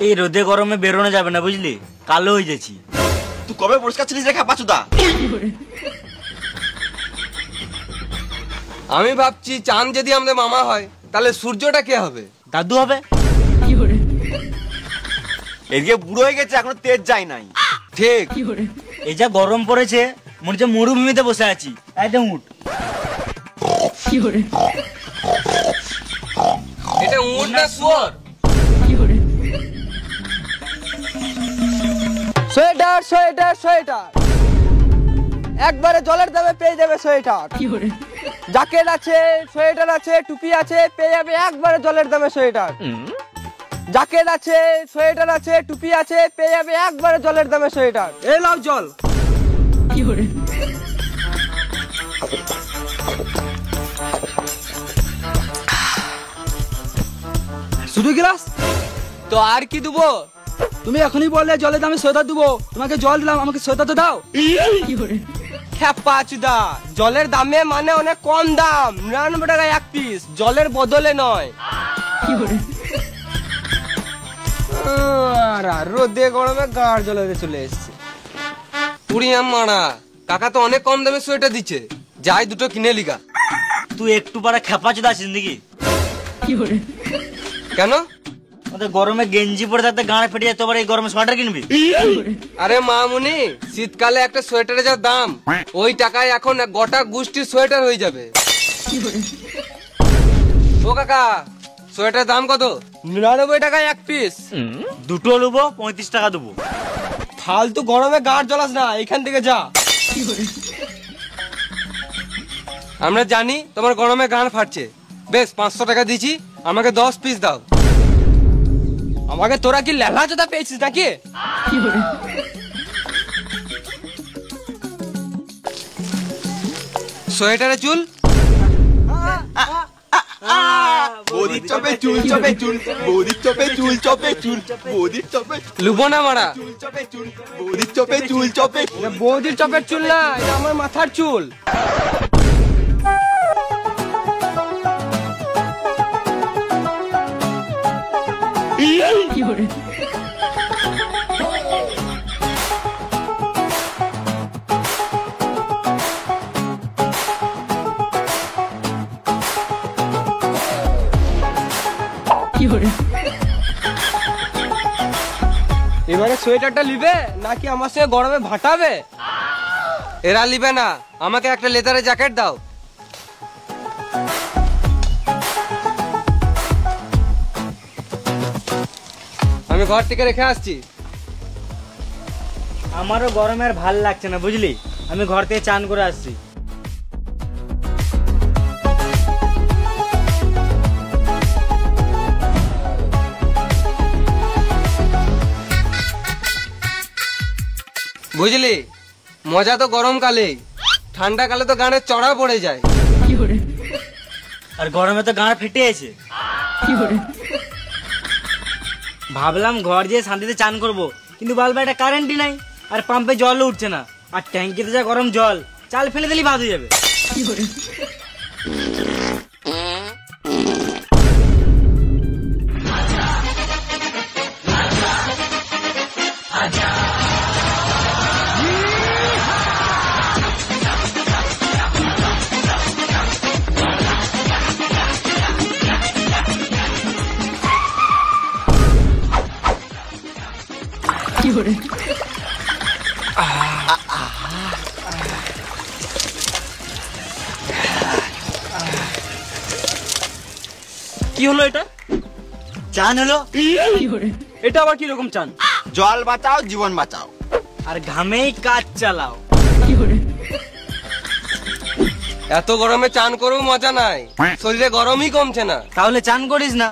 এই রোদে গরমে বেরোনো যাবে না বুঝলি, কালো হয়ে যাচ্ছি। তুই কবে পরিষ্কার ছিলিস রে খাপাচুদা? আমি ভাবছি চাঁদ যদি আমাদের মামা হয় তাহলে সূর্যটা কে হবে? দাদু হবে। এদিকে বুড়ো হয়ে গেছে, এখনো তেজ যায় নাই। ঠিক। এই যা গরম পড়েছে মনে হচ্ছে মরুভূমিতে বসে আছি। একদম উঠ। এটা উট না শুয়োর? সোয়েটার সোয়েটার সোয়েটার, একবারে জলের দামে পেয়ে যাবে সোয়েটার। জ্যাকেট আছে, সোয়েটার আছে, টুপি আছে, পেয়ে যাবে একবারে জলের দামে সোয়েটার। জ্যাকেট আছে, সোয়েটার আছে, টুপি আছে, পেয়ে যাবে একবারে জলের দামে সোয়েটার। এই লাও জল। শুধু গ্লাস তো আর কি দেবো? তুমি এখনই বললে জলের দামে সোয়েটার দেবো, তোমাকে জল দিলাম, আমাকে সোয়েটার তো দাও। খেপাচুদা, জলের দামে মানে অনেক কম দাম, 99 টাকা এক পিস, জলের বদলে নয়। রোদে গরমে গাড় জলে চলে এসছে। পুরিয়া মারা, কাকা তো অনেক কম দামে সোয়েটার দিচ্ছে, যাই দুটো কিনে লিগা। তুই একটু পারা খেপাচোদা আছিস নাকি? কেন? ওদের গরমে গেঞ্জি পরে থাকতে গাঁড়ে ফেটে যায়, তোবার এই গরমে সোয়েটার কিনবি? আরে মামুনি, শীতকালে একটা সোয়েটারের যা দাম, ওই টাকায় এখন গোটা গোষ্ঠীর সোয়েটার হয়ে যাবে। ও কাকা, সোয়েটার দাম কত? 99 টাকায় এক পিস। দুটো নেবো, 35 টাকা দেবো। ফালতু গরমে গাড় জ্বলাস না, এখান থেকে যা। আমরা জানি তোমার গরমে গান ফাটছে, বেশ 500 টাকা দিচ্ছি, আমাকে 10 পিস দাও। আমাকে তোরা কি লেলা চোদা পেয়েছিস নাকি? সোয়েটারে চুল, বৌদির চপে চুল চপে চুল, বৌদির চপে চুল চপে চুল, বৌদির চপে লুবো না মারা। চুল চপে চুল, বৌদির চপে চুল চপে। বৌদির চপের চুল না, এটা আমার মাথার চুল। এবারে সোয়েটারটা লিবে নাকি আমার সঙ্গে গরমে ভাটাবে? এরা লিবে না, আমাকে একটা লেদারের জ্যাকেট দাও। আমি ঘর থেকে রেখে আসছি। আমারও গরমে আর ভাল লাগছে না বুঝলি, আমি ঘর থেকে চান করে আসছি। বুঝলি, মজা তো গরমকালে, ঠান্ডা কালে তো গানের চড়া পড়ে যায়। আর গরমে তো গাঁড় ফেটে আছে। ভাবলাম ঘর যেয়ে শান্তিতে চান করব, কিন্তু বালবা এটা কারেন্টই নাই, আর পাম্পে জলও উঠছে না, আর ট্যাঙ্কিতে যা গরম জল, চাল ফেলে দিলেই ভাত হয়ে যাবে। কি হলো এটা? চান হলো। এটা আবার কি রকম চান? জল বাঁচাও, জীবন বাঁচাও। আর ঘামেই কাজ চালাও। এত গরমে চান করেও মজা নাই, শরীরে গরমই কমছে না। তাহলে চান করিস না।